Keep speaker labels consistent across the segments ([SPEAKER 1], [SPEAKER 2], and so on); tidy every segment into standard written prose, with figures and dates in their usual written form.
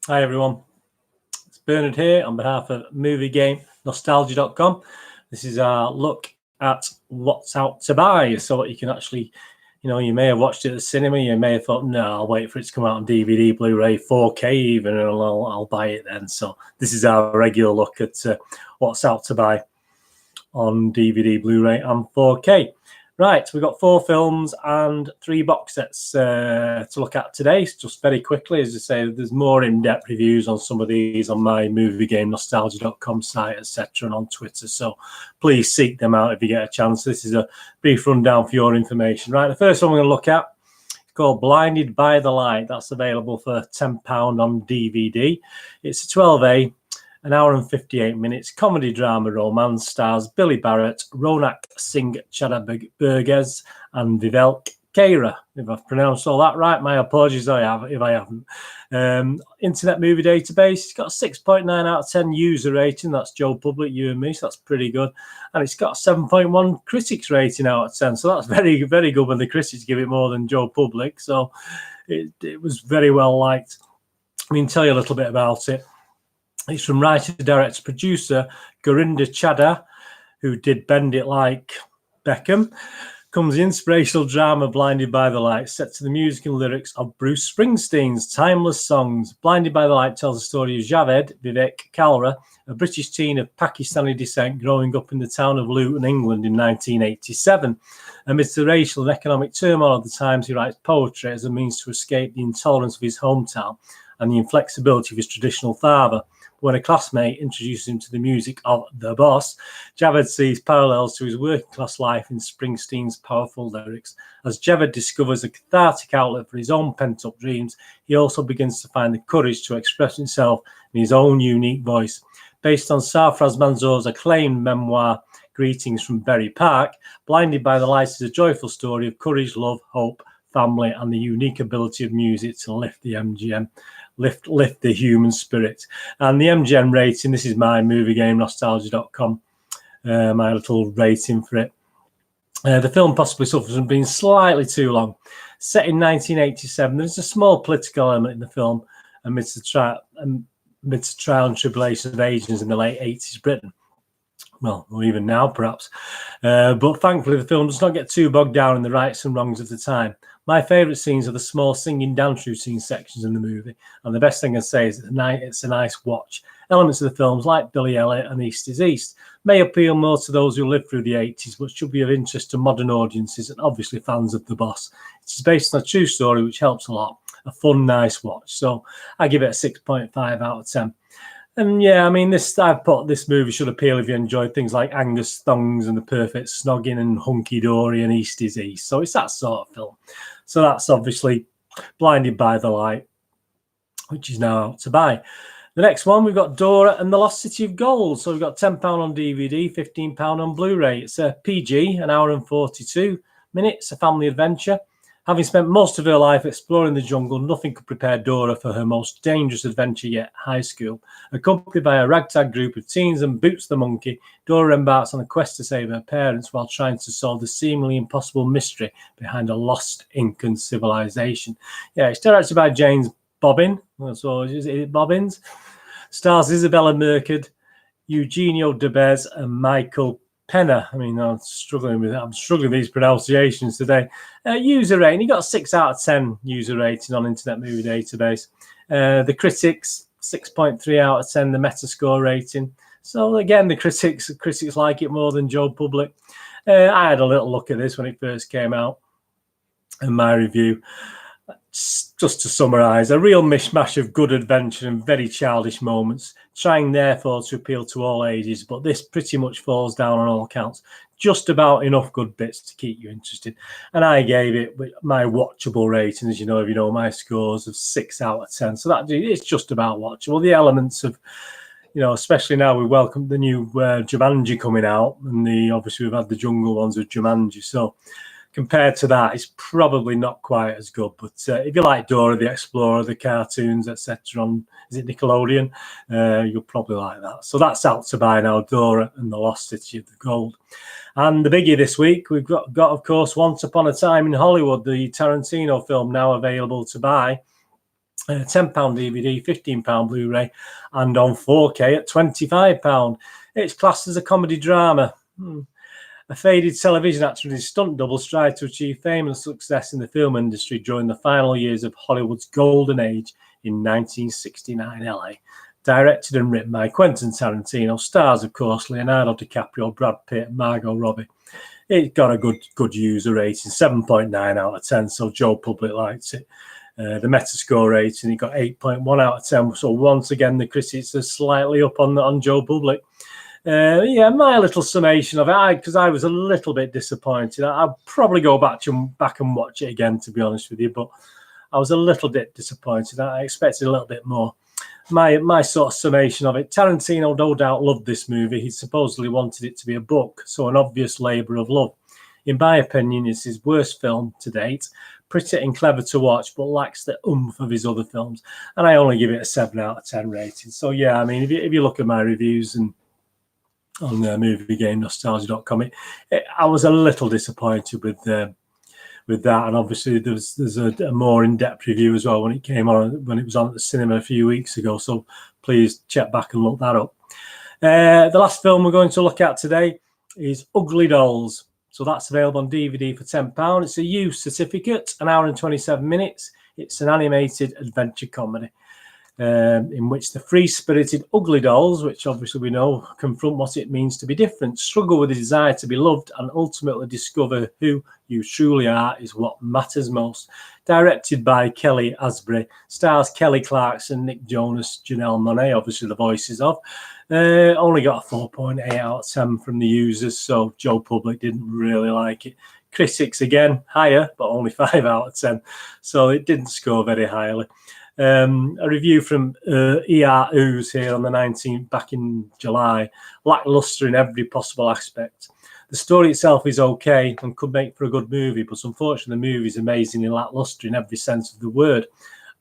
[SPEAKER 1] Hi everyone, it's Bernard here on behalf of MovieGameNostalgia.com. This is our look at what's out to buy. So what you can actually, you may have watched it at the cinema, you may have thought, no, I'll wait for it to come out on DVD, Blu-ray, 4K even, and I'll buy it then. So this is our regular look at what's out to buy on DVD, Blu-ray and 4K. Right, we've got 4 films and 3 box sets to look at today. Just very quickly, as I say, there's more in-depth reviews on some of these on my MovieGameNostalgia.com site, etc., and on Twitter. So please seek them out if you get a chance. This is a brief rundown for your information. Right, the first one we're going to look at is called Blinded by the Light. That's available for £10 on DVD. It's a 12A. An hour and 58 minutes, comedy, drama, romance, stars Billy Barratt, Ronak, Singh, Chadha, Berges, and Viveik. If I've pronounced all that right, my apologies if I haven't. Internet Movie Database, it's got a 6.9 out of 10 user rating. That's Joe Public, you and me, so that's pretty good. And it's got a 7.1 critics rating out of 10, so that's very, very good when the critics give it more than Joe Public. So it was very well liked. I mean, tell you a little bit about it. It's from writer, director, producer Gurinder Chadha, who did Bend It Like Beckham. Comes the inspirational drama Blinded by the Light, set to the music and lyrics of Bruce Springsteen's timeless songs. Blinded by the Light tells the story of Javed Viveik Kalra, a British teen of Pakistani descent growing up in the town of Luton, England in 1987. Amidst the racial and economic turmoil of the times, he writes poetry as a means to escape the intolerance of his hometown and the inflexibility of his traditional father. When a classmate introduces him to the music of The Boss, Javed sees parallels to his working class life in Springsteen's powerful lyrics. As Javed discovers a cathartic outlet for his own pent-up dreams, he also begins to find the courage to express himself in his own unique voice. Based on Sarfraz Manzoor's acclaimed memoir, Greetings from Berry Park, Blinded by the Light is a joyful story of courage, love, hope, family, and the unique ability of music to lift the MGM. Lift the human spirit. And the MGM rating, this is my MovieGameNostalgia.com, my little rating for it. The film possibly suffers from being slightly too long. Set in 1987, there's a small political element in the film amidst the trial and tribulation of agents in the late 80s Britain. Well, or even now, perhaps. But thankfully, the film does not get too bogged down in the rights and wrongs of the time. My favourite scenes are the small singing dance routine sections in the movie. And the best thing I say is that it's a nice watch. Elements of the films, like Billy Elliot and East is East, may appeal more to those who lived through the 80s, but should be of interest to modern audiences and obviously fans of The Boss. It is based on a true story, which helps a lot. A fun, nice watch. So I give it a 6.5 out of 10. And yeah, I mean, I've put this movie should appeal if you enjoy things like Angus Thongs and The Perfect Snogging and Hunky Dory and East is East. So it's that sort of film. So that's obviously Blinded by the Light, which is now out to buy. The next one, we've got Dora and the Lost City of Gold. So we've got £10 on DVD, £15 on Blu-ray. It's a PG, an hour and 42 minutes, a family adventure. Having spent most of her life exploring the jungle, nothing could prepare Dora for her most dangerous adventure yet, high school. Accompanied by a ragtag group of teens and Boots the monkey, Dora embarks on a quest to save her parents while trying to solve the seemingly impossible mystery behind a lost Incan civilization. Yeah, it's directed by James Bobbin. So is it Bobbins? Stars Isabela Merced, Eugenio Derbez, and Michael Peña. I mean, I'm struggling with these pronunciations today. User rating, he got a 6 out of 10 user rating on Internet Movie Database. The critics, 6.3 out of 10, the Metascore rating. So again, the critics like it more than Joe Public. I had a little look at this when it first came out in my review. Just to summarise, a real mishmash of good adventure and very childish moments, trying therefore to appeal to all ages, but this pretty much falls down on all counts. Just about enough good bits to keep you interested. And I gave it my watchable rating, as you know, if you know my scores, of 6 out of 10. So that it's just about watchable. The elements of, especially now we welcome the new Jumanji coming out, and obviously we've had the jungle ones with Jumanji, so compared to that, it's probably not quite as good. But if you like Dora the Explorer, the cartoons, etc., on is it Nickelodeon, you'll probably like that. So that's out to buy now, Dora and the Lost City of the Gold. And the biggie this week, we've got of course, Once Upon a Time in Hollywood, the Tarantino film, now available to buy £10 DVD, £15 Blu-ray, and on 4K at £25. It's classed as a comedy drama. A faded television actor and his stunt double tried to achieve fame and success in the film industry during the final years of Hollywood's golden age in 1969 LA. Directed and written by Quentin Tarantino, stars, of course, Leonardo DiCaprio, Brad Pitt, and Margot Robbie. It got a good user rating, 7.9 out of 10, so Joe Public likes it. The Metascore rating, it got 8.1 out of 10, so once again, the critics are slightly up on Joe Public. Yeah, my little summation of it, because I was a little bit disappointed. I'll probably go back and watch it again, to be honest with you, but I was a little bit disappointed. I expected a little bit more. My sort of summation of it, Tarantino no doubt loved this movie. He supposedly wanted it to be a book, so an obvious labour of love. In my opinion, it's his worst film to date. Pretty and clever to watch, but lacks the oomph of his other films. And I only give it a 7 out of 10 rating. So yeah, I mean, if you look at my reviews and on moviegamenostalgia.com, I was a little disappointed with that, and obviously there's a more in-depth review as well when it was on at the cinema a few weeks ago, so please check back and look that up. The last film we're going to look at today is Ugly Dolls, so that's available on DVD for £10. It's a use certificate, 1 hour and 27 minutes. It's an animated adventure comedy in which the free-spirited ugly dolls, which obviously we know confront what it means to be different, struggle with the desire to be loved, and ultimately discover who you truly are is what matters most. Directed by Kelly Asbury, stars Kelly Clarkson, Nick Jonas, Janelle Monáe, obviously the voices of. Only got a 4.8 out of 10 from the users, so Joe Public didn't really like it. Critics, again, higher, but only 5 out of 10, so it didn't score very highly. A review from ER Ooze here on the 19th, back in July. Lackluster in every possible aspect. The story itself is okay and could make for a good movie, but unfortunately the movie is amazingly lackluster in every sense of the word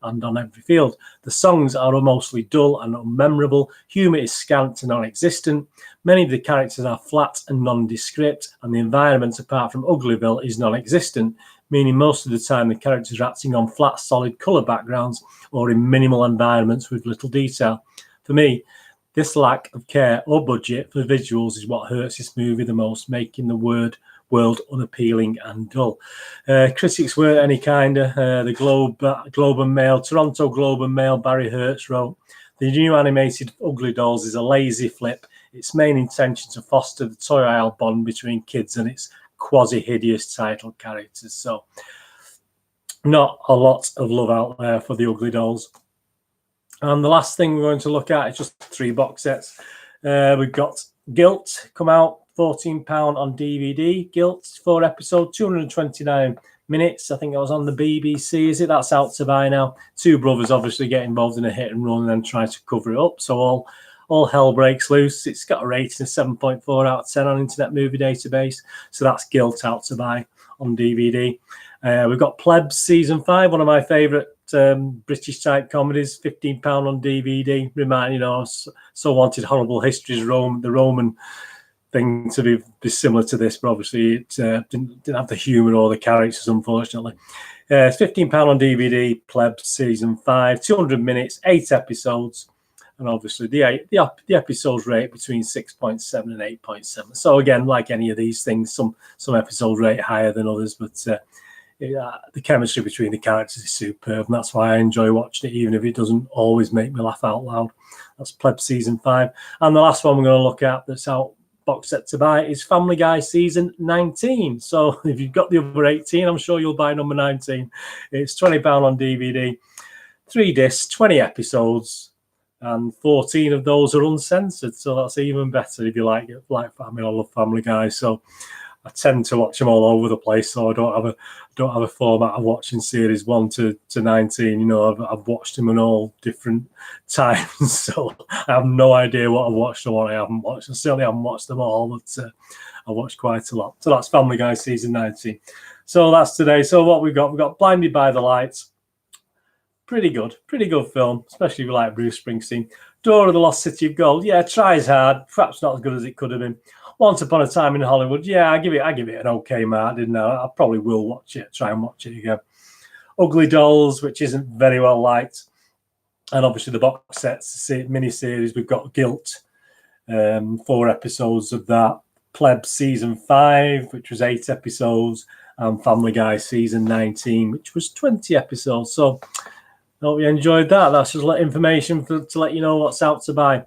[SPEAKER 1] and on every field. The songs are mostly dull and unmemorable. Humour is scant and non-existent. Many of the characters are flat and nondescript, and the environment, apart from Uglyville, is non-existent, meaning most of the time the characters are acting on flat, solid colour backgrounds or in minimal environments with little detail. For me, this lack of care or budget for visuals is what hurts this movie the most, making the world unappealing and dull. Critics weren't any kinder. The Globe and Mail, Toronto Globe and Mail, Barry Hertz wrote, "The new animated Ugly Dolls is a lazy flip. Its main intention to foster the toy aisle bond between kids and its quasi-hideous title characters." So not a lot of love out there for the Ugly Dolls. And the last thing we're going to look at is just 3 box sets. We've got Guilt, come out, £14 on DVD. Guilt, 4 episodes, 229 minutes. I think it was on the BBC, is it? That's out to buy now. 2 brothers obviously get involved in a hit and run and then try to cover it up. So all hell breaks loose. It's got a rating of 7.4 out of 10 on Internet Movie Database. So that's Guilt, out to buy on DVD. We've got Plebs Season 5, one of my favourite British type comedies, £15 on DVD. So wanted Horrible Histories, the Roman thing to be similar to this, but obviously it didn't have the humour or the characters, unfortunately. It's £15 on DVD, Plebs Season 5, 200 minutes, 8 episodes. And obviously the episodes rate between 6.7 and 8.7. So again, like any of these things, some episodes rate higher than others, but the chemistry between the characters is superb, and that's why I enjoy watching it, even if it doesn't always make me laugh out loud. That's Plebs Season 5. And the last one we're going to look at that's out box set to buy is Family Guy Season 19. So if you've got the other 18, I'm sure you'll buy number 19. It's £20 on DVD, 3 discs, 20 episodes, and 14 of those are uncensored, so that's even better if you like family. I love Family Guy, so I tend to watch them all over the place. So I don't have a format of watching series 1 to 19. I've watched them in all different times, so I have no idea what I've watched or what I haven't watched. I certainly haven't watched them all, but I watched quite a lot. So that's Family Guy Season 19. So that's today. So what we've got Blinded by the Lights. Pretty good film, especially if you like Bruce Springsteen. Dora, the Lost City of Gold. Yeah, tries hard. Perhaps not as good as it could have been. Once Upon a Time in Hollywood. Yeah, I give it an okay mark, didn't I? I probably will watch it, try and watch it again. Ugly Dolls, which isn't very well liked. And obviously the box sets, mini-series, we've got Guilt, 4 episodes of that. Plebs season 5, which was 8 episodes. And Family Guy season 19, which was 20 episodes. So I hope you enjoyed that. That's just information to let you know what's out to buy.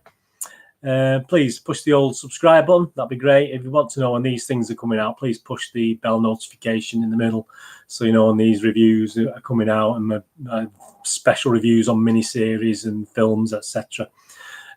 [SPEAKER 1] Please push the old subscribe button. That'd be great. If you want to know when these things are coming out, please push the bell notification in the middle so you know when these reviews are coming out, and my special reviews on miniseries and films, etc.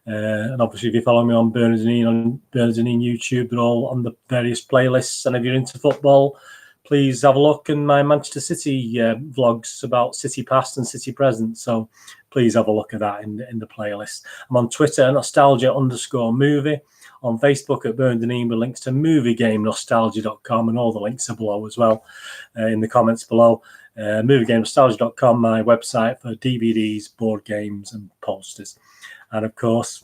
[SPEAKER 1] And obviously, if you follow me on Berges on YouTube, they're all on the various playlists. And if you're into football, please have a look in my Manchester City vlogs about City past and City present. So please have a look at that in the playlist. I'm on Twitter, nostalgia_movie. On Facebook at Berges with links to movieGameNostalgia.com, and all the links are below as well in the comments below. MovieGameNostalgia.com, my website for DVDs, board games, and posters. And of course,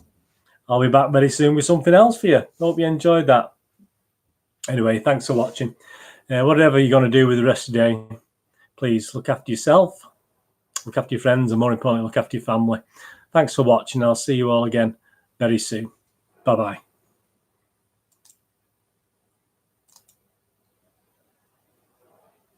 [SPEAKER 1] I'll be back very soon with something else for you. Hope you enjoyed that. Anyway, thanks for watching. Whatever you're going to do with the rest of the day, please look after yourself, look after your friends, and more importantly, look after your family. Thanks for watching. I'll see you all again very soon. Bye-bye.